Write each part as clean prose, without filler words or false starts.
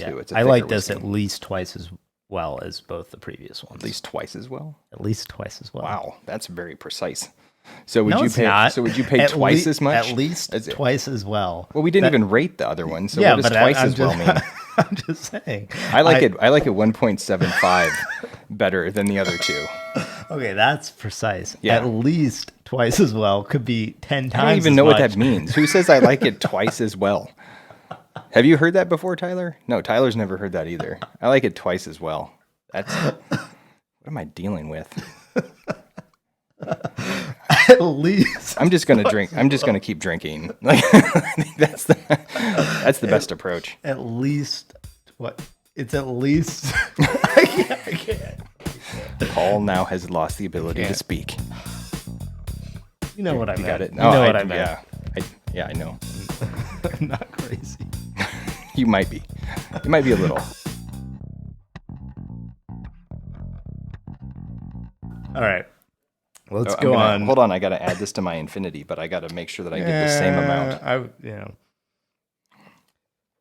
too. It's a I like thicker this whiskey. at least twice as well as both the previous ones. At least twice as well. At least twice as well. Wow, that's very precise. So would No, you it's pay? not. So would you pay twice as much? At least twice as well. Well, we didn't even rate the other one. So Yeah, what does but twice I'm as well just- mean? I'm just saying. I like it. I like it 1.75 better than the other two. Okay, that's precise. Yeah. At least twice as well. Could be 10 times. I don't even as know what much. that means. Who says I like it twice as well? Have you heard that before, Tyler? No, Tyler's never heard that either. I like it twice as well. That's what am I dealing with? At least. I'm just gonna drink. I'm just gonna keep drinking. Like I think that's the best approach. At least what? It's at least. I can't. Paul now has lost the ability to Can't. speak. You know what I You meant. got it. You know what I meant. Yeah, I know. I'm not crazy. You might be. You might be a little. All right. Let's I'm go gonna- on. Hold on, I gotta add this to my infinity, but I gotta make sure that I get the same amount.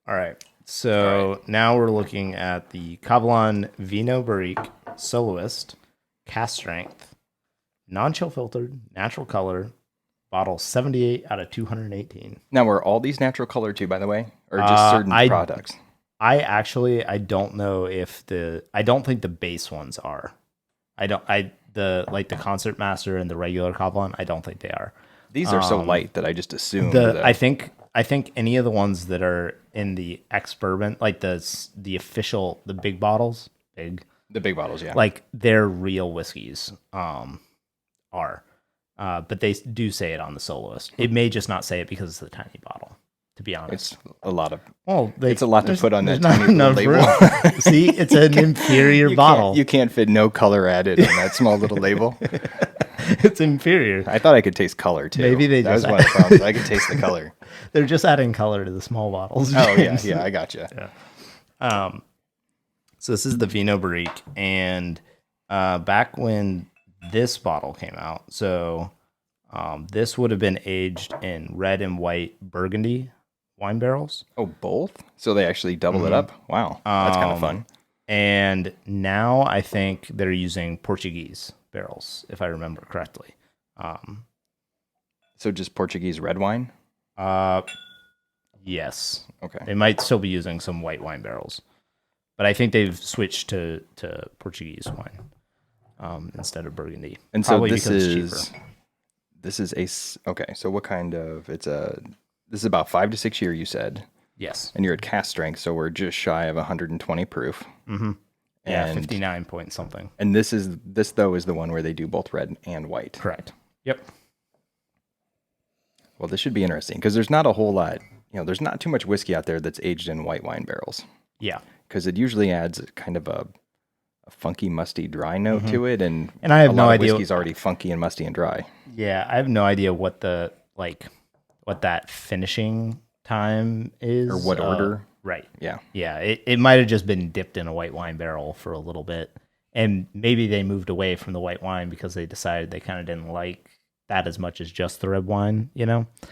All right. So now we're looking at the Kavalan Vino barrique soloist, cast strength, non-chill filtered, natural color, bottle 78 out of 218. Now, were all these natural color too, by the way, or just certain products? I don't know if I don't think the base ones are. The concert master and the regular Kavalan, I don't think they are. These are so light that I just assumed. that I think any of the ones that are in the ex bourbon, like the official, the big bottles, the big bottles, yeah. like they're real whiskeys, are, but they do say it on the soloist. It may just not say it because it's the tiny bottle. To be honest, It's a lot of. well, It's a lot to put on that there's tiny not little enough label. room. See, it's an inferior bottle. You can't fit no color added in that small little label. It's inferior. I thought I could taste color too. Maybe they that was just- one of the problems. I could taste the color. They're just adding color to the small bottles. Oh yeah, James. yeah, I gotcha. So this is the Vino Barrique, and back when this bottle came out, so this would have been aged in red and white Burgundy wine barrels, Oh, both? So they actually double it up? Wow, that's kind of fun. and now I think they're using Portuguese barrels, if I remember correctly. So just Portuguese red wine? Yes, Okay. they might still be using some white wine barrels, but I think they've switched to Portuguese wine instead of Burgundy. And so Probably this because is it's cheaper. this is okay. So what kind of this is about 5 to 6 year, you said, Yes. and you're at cast strength, so we're just shy of 120 proof. Mm-hmm. Yeah, And 59 point something. And this though is the one where they do both red and white. Correct. Yep. Well, this should be interesting because there's not a whole lot. There's not too much whiskey out there that's aged in white wine barrels. Yeah. Because it usually adds kind of a funky, musty, dry note to it, and I have a no lot of idea. whiskey's already funky and musty and dry. Yeah, I have no idea what what that finishing time is Or what order. Right. Yeah. Yeah. It might have just been dipped in a white wine barrel for a little bit, and maybe they moved away from the white wine because they decided they kind of didn't like that as much as just the red wine.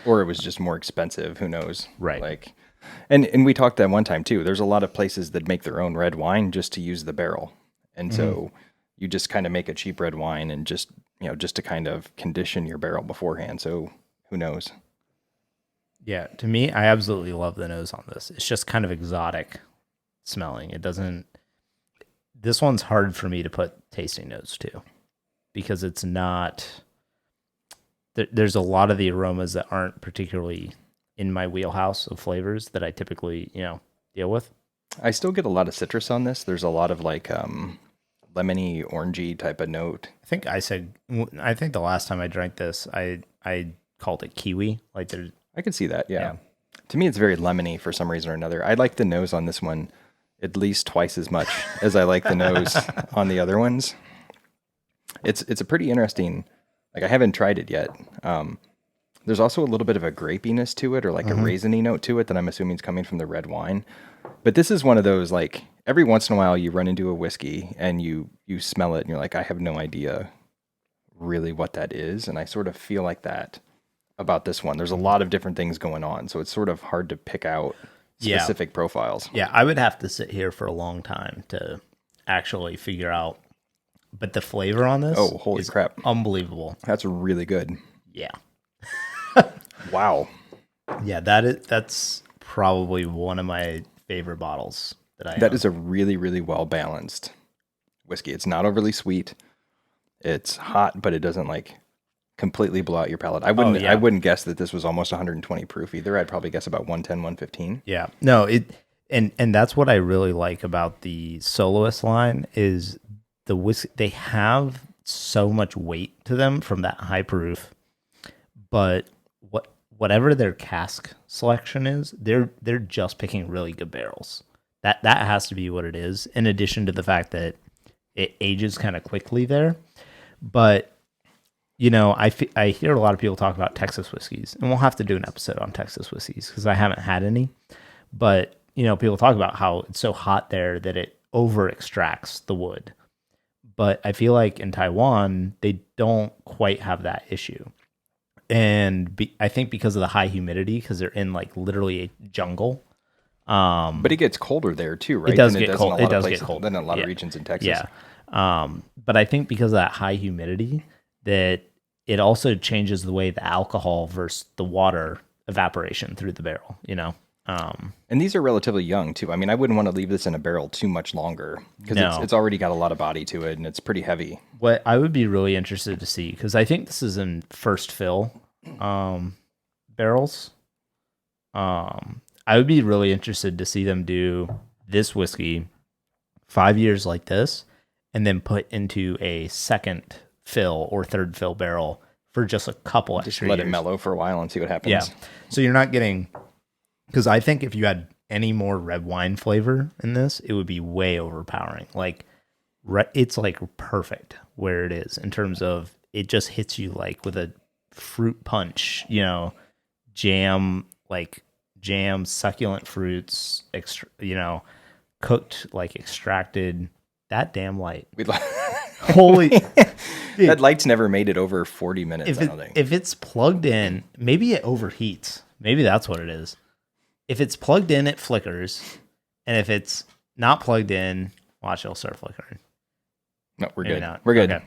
Or it was just more expensive. Who knows? Right. And we talked that one time too. There's a lot of places that make their own red wine just to use the barrel, and so you just kind of make a cheap red wine and just to kind of condition your barrel beforehand. So who knows? Yeah, to me, I absolutely love the nose on this. It's just kind of exotic smelling. This one's hard for me to put tasting notes to because it's not, there's a lot of the aromas that aren't particularly in my wheelhouse of flavors that I typically, deal with. I still get a lot of citrus on this. There's a lot of lemony, orangey type of note. I think the last time I drank this, I called it kiwi. Like there's, I can see that, yeah. To me, it's very lemony for some reason or another. I like the nose on this one at least twice as much as I like the nose on the other ones. It's a pretty interesting. Like I haven't tried it yet. There's also a little bit of a grapiness to it, or like a raisiny note to it that I'm assuming is coming from the red wine. But this is one of those, like, every once in a while you run into a whiskey and you smell it and you're like, I have no idea really what that is. And I sort of feel like that about this one. There's a lot of different things going on, so it's sort of hard to pick out specific profiles. Yeah, I would have to sit here for a long time to actually figure out. But the flavor on this holy is crap. unbelievable. That's really good. Yeah. Wow. Yeah, that's probably one of my favorite bottles that I That own. is a really, really well-balanced whiskey. It's not overly sweet. It's hot, but it doesn't like completely blow out your palate. I wouldn't guess that this was almost 120 proof either. I'd probably guess about 110, 115. Yeah. No, and that's what I really like about the soloist line is the whiskey. They have so much weight to them from that high proof, but whatever their cask selection is, they're just picking really good barrels. That has to be what it is. In addition to the fact that it ages kind of quickly there, but you know, I hear a lot of people talk about Texas whiskeys, and we'll have to do an episode on Texas whiskeys because I haven't had any. But you know, people talk about how it's so hot there that it over extracts the wood. But I feel like in Taiwan they don't quite have that issue. And I think because of the high humidity, because they're in like literally a jungle. But it gets colder there too, right? It does than get cold. It does get cold. Than in a lot of regions in Texas. Yeah. But I think because of that high humidity, that it also changes the way the alcohol versus the water evaporation through the barrel, you know? And these are relatively young too. I mean, I wouldn't want to leave this in a barrel too much longer because it's already got a lot of body to it and it's pretty heavy. What I would be really interested to see, because I think this is in first fill barrels. I would be really interested to see them do this whiskey 5 years like this and then put into a second fill or third fill barrel for just a couple extra Just let years. it mellow for a while and see what happens. Yeah. So you're not getting, because I think if you had any more red wine flavor in this, it would be way overpowering. Like it's like perfect where it is in terms of it just hits you like with a fruit punch, you know, jam, succulent fruits, you know, cooked, like extracted. That damn light. Holy. Dude, that light's never made it over 40 minutes, I don't think. If it's plugged in, maybe it overheats. Maybe that's what it is. If it's plugged in, it flickers. And if it's not plugged in, watch, it'll start flickering. No, we're Maybe good. not. We're good. Okay.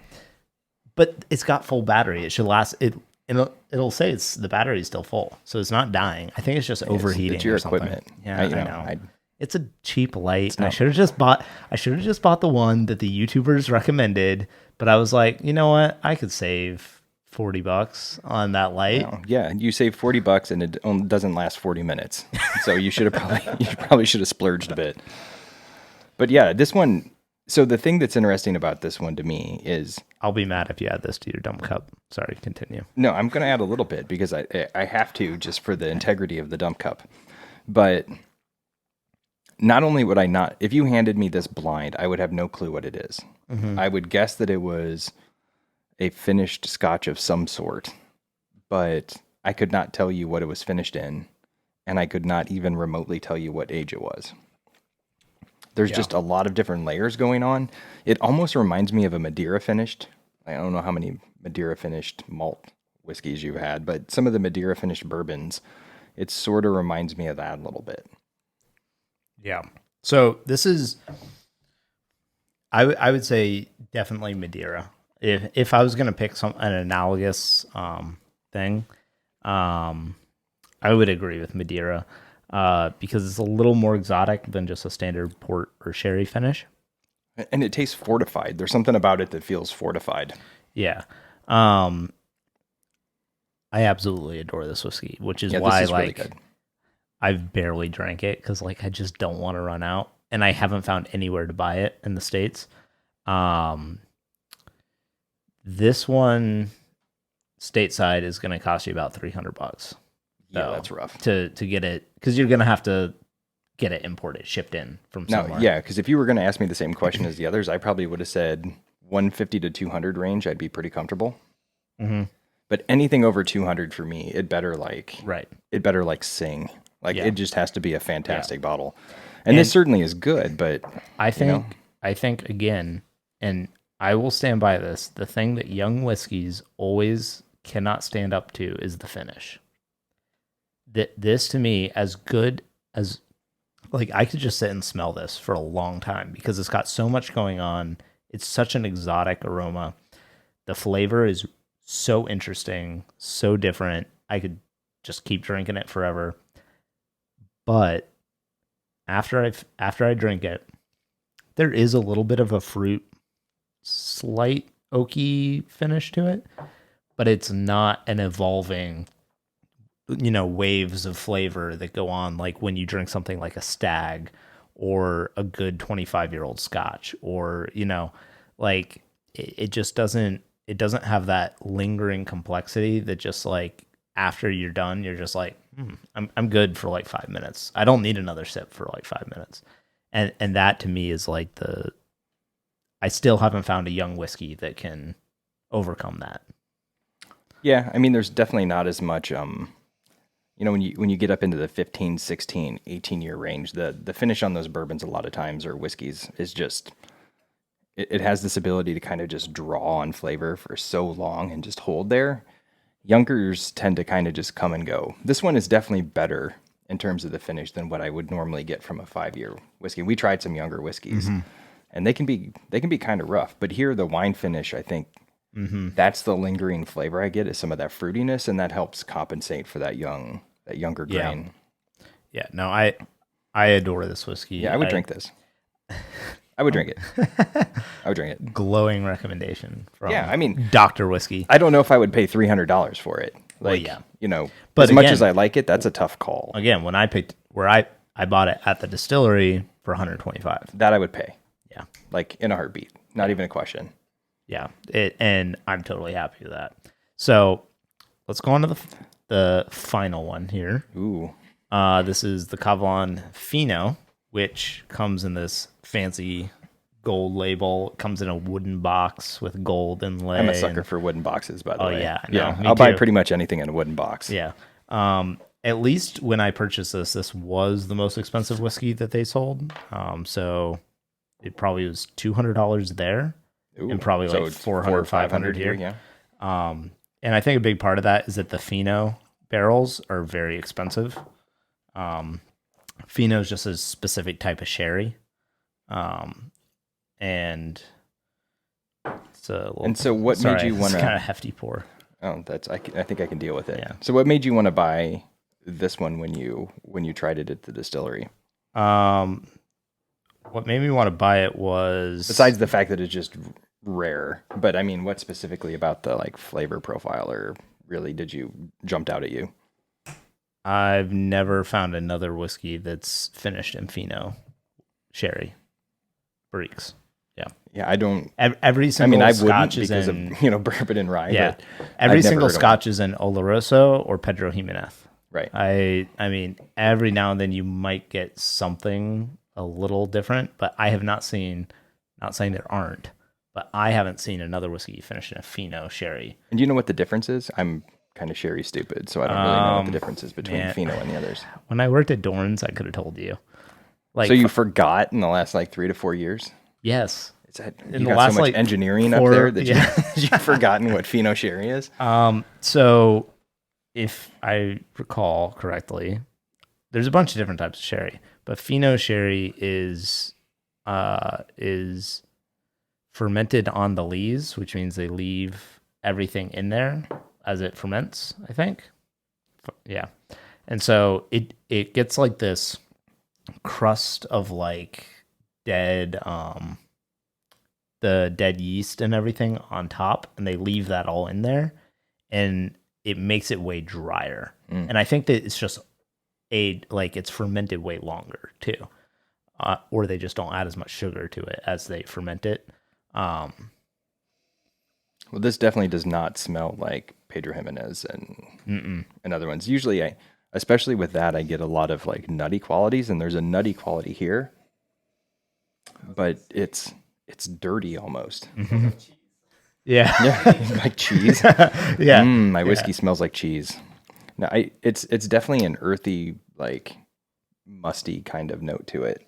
But it's got full battery. It should last. It'll say the battery's still full, so it's not dying. I think it's just overheating. It's your or something. equipment. Yeah, I know. It's a cheap light. I should have just bought the one that the YouTubers recommended. But I was like, you know what? I could save $40 on that light. Well, yeah, you save $40 and it doesn't last 40 minutes. So you probably should have splurged a bit. But yeah, this one. So the thing that's interesting about this one to me is, I'll be mad if you add this to your dump cup. Sorry, continue. No, I'm going to add a little bit because I have to, just for the integrity of the dump cup. But not only would I not, if you handed me this blind, I would have no clue what it is. Mm-hmm. I would guess that it was a finished scotch of some sort, but I could not tell you what it was finished in, and I could not even remotely tell you what age it was. There's just a lot of different layers going on. It almost reminds me of a Madeira finished. I don't know how many Madeira finished malt whiskeys you've had, but some of the Madeira finished bourbons, it sort of reminds me of that a little bit. Yeah. So this is, I would say definitely Madeira. If I was going to pick an analogous thing, I would agree with Madeira. Because it's a little more exotic than just a standard port or sherry finish. And it tastes fortified. There's something about it that feels fortified. Yeah. I absolutely adore this whiskey, which is why really good. I've barely drank it because I just don't want to run out. And I haven't found anywhere to buy it in the States. This one stateside is going to cost you about $300. Yeah, that's rough. To get it, because you're going to have to get it imported, shipped in from somewhere. Yeah, because if you were going to ask me the same question as the others, I probably would have said 150 to 200 range. I'd be pretty comfortable. Mm-hmm. But anything over 200 for me, it better sing. It just has to be a fantastic bottle. And this certainly is good, but I think again, and I will stand by this, the thing that young whiskeys always cannot stand up to is the finish. This to me, as good as like I could just sit and smell this for a long time because it's got so much going on. It's such an exotic aroma. The flavor is so interesting, so different. I could just keep drinking it forever. But after I drink it, there is a little bit of a fruit, slight oaky finish to it, but it's not an evolving, waves of flavor that go on like when you drink something like a stag or a good 25-year-old scotch, or like it just doesn't have that lingering complexity that just like after you're done you're just like I'm good for like 5 minutes. I don't need another sip for like 5 minutes. And that to me is like I still haven't found a young whiskey that can overcome that. Yeah, I mean, there's definitely not as much, when you get up into the 15, 16, 18-year range, the finish on those bourbons a lot of times, or whiskeys, is just, it has this ability to kind of just draw on flavor for so long and just hold there. Youngers tend to kind of just come and go. This one is definitely better in terms of the finish than what I would normally get from a 5-year whiskey. We tried some younger whiskeys, and they can be kind of rough. But here, the wine finish, I think, that's the lingering flavor I get, is some of that fruitiness, and that helps compensate for that younger grain. Yeah. No, I adore this whiskey. Yeah, I would drink this. I would drink it. I would drink it. Glowing recommendation from Dr. Whiskey. I don't know if I would pay $300 for it. Like, but as much as I like it, that's a tough call. Again, when I picked where I bought it at the distillery for $125. That I would pay. Yeah. Like in a heartbeat. Not even a question. Yeah. And I'm totally happy with that. So let's go on to the final one here. Ooh. This is the Kavalan Fino, which comes in this fancy gold label. It comes in a wooden box with gold inlay. I'm a sucker for wooden boxes, by the way. Yeah, no, I'll buy pretty much anything in a wooden box. Yeah. At least when I purchased this was the most expensive whiskey that they sold. So it probably was $200 there. Ooh, and probably like 400, 500 here. Yeah. And I think a big part of that is that the Fino barrels are very expensive. Fino is just a specific type of sherry. And it's a little, so what made you want to kind of hefty pour? Oh, I think I can deal with it. Yeah. So what made you want to buy this one when you tried it at the distillery? What made me want to buy it was, besides the fact that it's just rare, but I mean, what specifically about the like flavor profile, or really jumped out at you? I've never found another whiskey that's finished in Fino sherry barriques. Yeah. Yeah, I don't. Every single I Scotch wouldn't is of bourbon and rye. Yeah. But every single Scotch is in Oloroso or Pedro Jimenez. Right. I mean, every now and then you might get something a little different, but I have not saying there aren't, but I haven't seen another whiskey finished in a Fino sherry. And do you know what the difference is? I'm kind of sherry stupid, so I don't really know what the difference is between Fino and the others. When I worked at Dorn's, I could have told you. Like, so you forgot in the last like 3 to 4 years? Yes. You got so much engineering up there that you've forgotten what Fino sherry is? So if I recall correctly, there's a bunch of different types of sherry, but Fino sherry is fermented on the lees, which means they leave everything in there as it ferments, I think. Yeah. And so it gets like this crust of like the dead yeast and everything on top, and they leave that all in there, and it makes it way drier. And I think that it's just it's fermented way longer too, or they just don't add as much sugar to it as they ferment it. Well, this definitely does not smell like Pedro Jimenez and other ones. Usually, especially with that, I get a lot of like nutty qualities, and there's a nutty quality here, but it's dirty almost. Yeah. Like cheese. Yeah. My whiskey smells like cheese. No, it's definitely an earthy, like musty kind of note to it.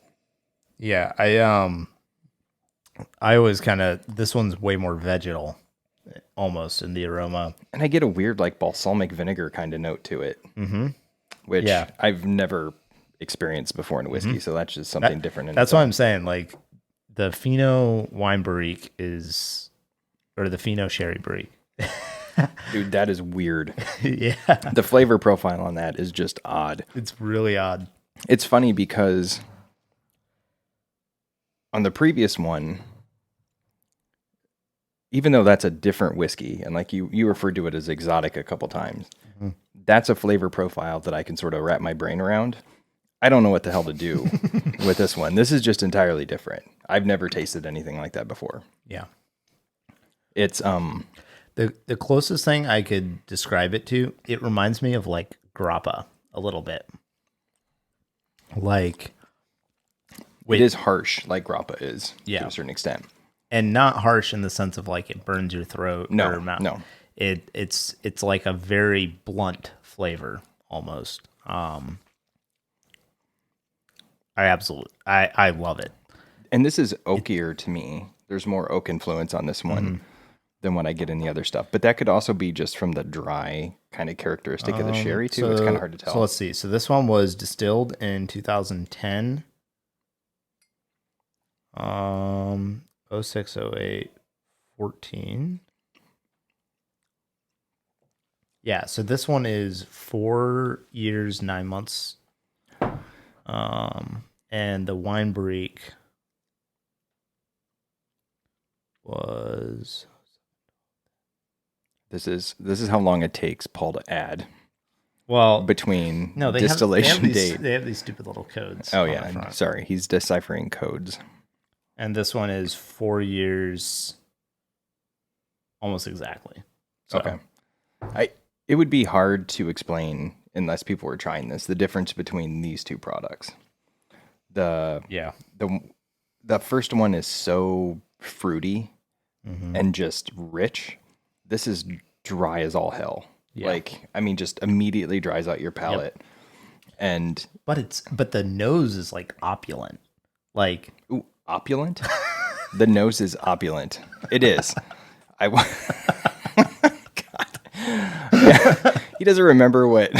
Yeah, I always this one's way more vegetal almost in the aroma. And I get a weird like balsamic vinegar kind of note to it. Which I've never experience before in whiskey, so that's just something different. That's what I'm saying. Like the Fino wine barrique is, or the Fino sherry barrique. Dude, that is weird. Yeah. The flavor profile on that is just odd. It's really odd. It's funny because on the previous one, even though that's a different whiskey, and like you referred to it as exotic a couple times, that's a flavor profile that I can sort of wrap my brain around. I don't know what the hell to do with this one. This is just entirely different. I've never tasted anything like that before. Yeah. It's the closest thing I could describe it to, it reminds me of like grappa a little bit. Like it is harsh like grappa is to a certain extent. And not harsh in the sense of like it burns your throat or mouth. No. It's like a very blunt flavor almost. I love it. And this is oakier to me. There's more oak influence on this one than what I get in the other stuff. But that could also be just from the dry kind of characteristic of the sherry too. It's kind of hard to tell. So let's see. So this one was distilled in 2010. 06, 08, 14. Yeah, so this one is 4 years, 9 months. And the wine barrique was... This is how long it takes Paul to add. Well, between no, distillation date. date. They have these stupid little codes. Oh yeah, sorry, he's deciphering codes. And this one is 4 years, almost exactly. So. Okay. It would be hard to explain unless people were trying this, the difference between these two products. The first one is so fruity and just rich. This is dry as all hell. Yeah. Like, I mean, just immediately dries out your palate. Yep. And but the nose is like opulent. Like, ooh, opulent? The nose is opulent. It is. God. Yeah. He doesn't remember what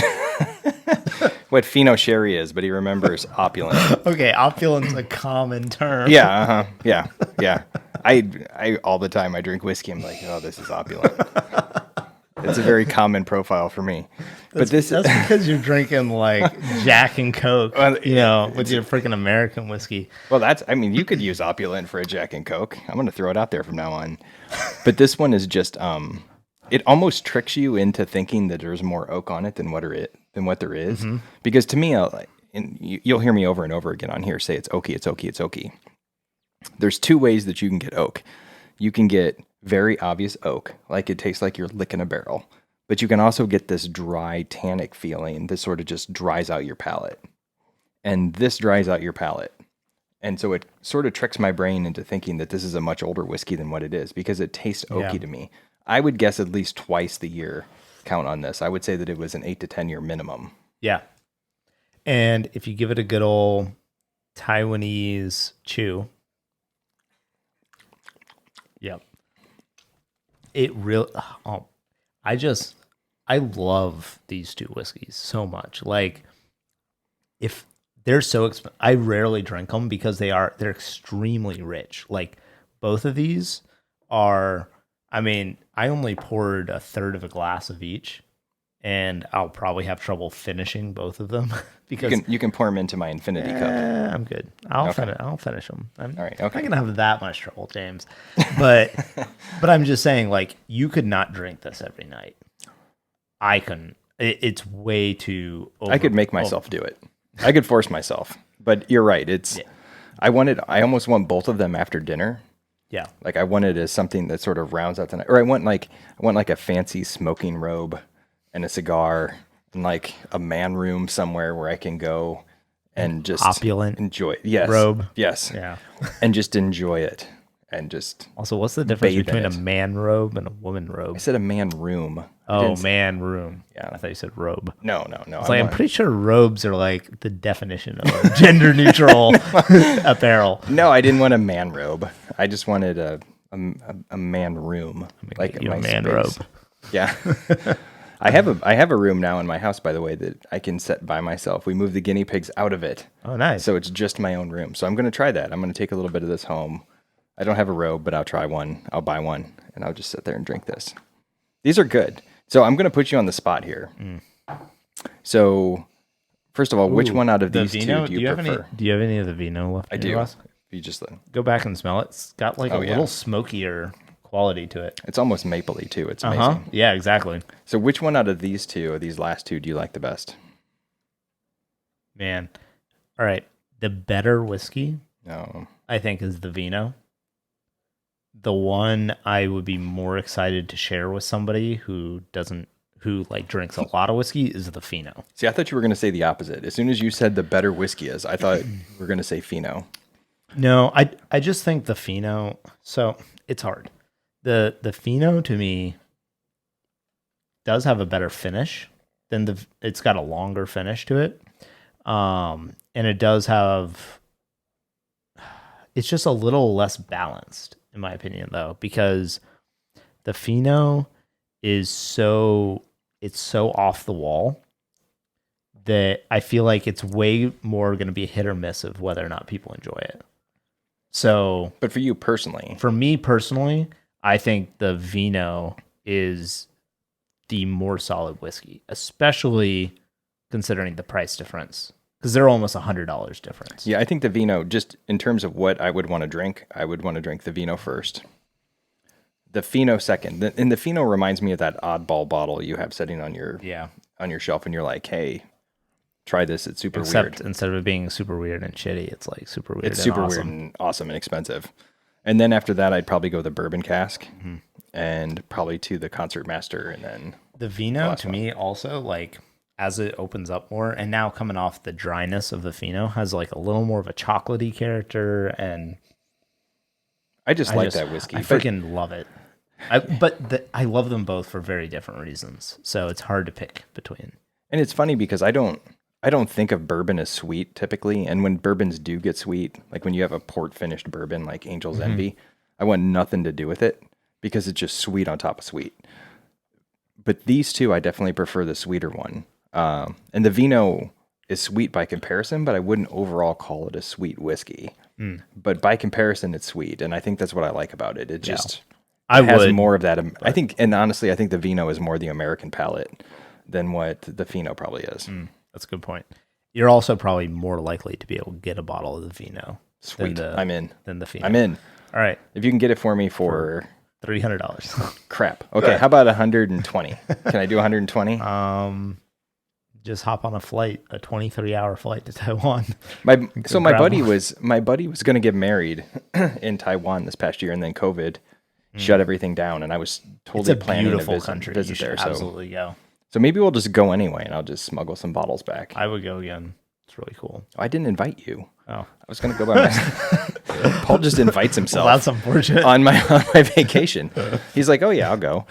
Fino sherry is, but he remembers opulent. Okay, opulent's a common term. Yeah, yeah. I all the time I drink whiskey, I'm like, oh, this is opulent. It's a very common profile for me. That's because you're drinking like Jack and Coke, with your freaking American whiskey. Well, you could use opulent for a Jack and Coke. I'm going to throw it out there from now on. But this one is just, it almost tricks you into thinking that there's more oak on it than what there is. Mm-hmm. Because to me, you'll hear me over and over again on here say it's oaky, it's oaky, it's oaky. There's two ways that you can get oak. You can get very obvious oak, like it tastes like you're licking a barrel. But you can also get this dry, tannic feeling that sort of just dries out your palate. And this dries out your palate. And so it sort of tricks my brain into thinking that this is a much older whiskey than what it is because it tastes oaky to me. I would guess at least twice the year count on this. I would say that it was an 8 to 10 year minimum. Yeah. And if you give it a good old Taiwanese chew, yep. It really, I love these two whiskeys so much. Like, if they're so expensive, I rarely drink them because they're extremely rich. Like, both of these are, I only poured a third of a glass of each, and I'll probably have trouble finishing both of them because you can pour them into my infinity cup. I'm good. I'll finish them. All right. Okay. I'm not gonna have that much trouble, James. But I'm just saying, like, you could not drink this every night. I couldn't. It's way too. I could make myself do it. I could force myself. But you're right. I almost want both of them after dinner. Yeah. Like I want it as something that sort of rounds out the night. Or I want like a fancy smoking robe and a cigar and like a man room somewhere where I can go and just opulent enjoy it. Yes. Robe. Yes. Yeah. And just enjoy it. And just also, what's the difference between a man robe and a woman robe? I said a man room. Oh, man room. Yeah. I thought you said robe. No. I'm pretty sure robes are like the definition of a gender neutral apparel. No, I didn't want a man robe. I just wanted a man room. Like a man robe. Yeah. I have a room now in my house, by the way, that I can set by myself. We moved the guinea pigs out of it. Oh, nice. So it's just my own room. So I'm going to try that. I'm going to take a little bit of this home. I don't have a robe, but I'll try one. I'll buy one, and I'll just sit there and drink this. These are good. So I'm going to put you on the spot here. So first of all, which one out of these Vino, two do you prefer? Do you have any of the Vino left? I do. You just go back and smell it. It's got like a little smokier quality to it. It's almost mapley too. It's amazing. Yeah, exactly. So which one out of these two, or these last two, do you like the best? Man. All right. The better whiskey, No. I think, is the Vino. The one I would be more excited to share with somebody who like drinks a lot of whiskey is the Fino. See, I thought you were going to say the opposite. As soon as you said the better whiskey is, I thought you were going to say Fino. No, I just think the Fino, so it's hard. The Fino to me does have a better finish than it's got a longer finish to it. And it does have, it's just a little less balanced in my opinion though, because the Fino is so off the wall that I feel like it's way more going to be hit or miss of whether or not people enjoy it. So, but for you personally, for me personally, I think the Vino is the more solid whiskey, especially considering the price difference, because they're almost $100 difference. Yeah, I think the Vino, just in terms of what I would want to drink, I would want to drink the Vino first. The Fino second. And the Fino reminds me of that oddball bottle you have sitting on your shelf, and you're like, hey, try this. It's super weird. Instead of it being super weird and shitty, it's like super weird. It's super weird and awesome and expensive. And then after that, I'd probably go the bourbon cask and probably to the Concert Master, and then the Vino to me also, like, as it opens up more, and now coming off the dryness of the Fino, has like a little more of a chocolatey character, and I like that whiskey. I freaking love it. I love them both for very different reasons, so it's hard to pick between. And it's funny because I don't think of bourbon as sweet typically, and when bourbons do get sweet, like when you have a port finished bourbon like Angel's Envy, I want nothing to do with it because it's just sweet on top of sweet. But these two, I definitely prefer the sweeter one. And the Vino is sweet by comparison, but I wouldn't overall call it a sweet whiskey. But by comparison, it's sweet, and I think that's what I like about it. It just has more of that. I think, and honestly, I think the Vino is more the American palate than what the Fino probably is. That's a good point. You're also probably more likely to be able to get a bottle of the Vino. Sweet, I'm in. Than the Fino. I'm in. All right, if you can get it for me for $300. Crap. Okay, how about 120? Can I do 120? Just hop on a flight, a 23-hour flight to Taiwan. My buddy was going to get married in Taiwan this past year, and then COVID shut everything down, and I was totally planning to visit there. Absolutely go. So maybe we'll just go anyway, and I'll just smuggle some bottles back. I would go again. It's really cool. I didn't invite you. Oh, I was going to go by myself. Paul just invites himself. Well, that's unfortunate. on my vacation. He's like, "Oh yeah, I'll go."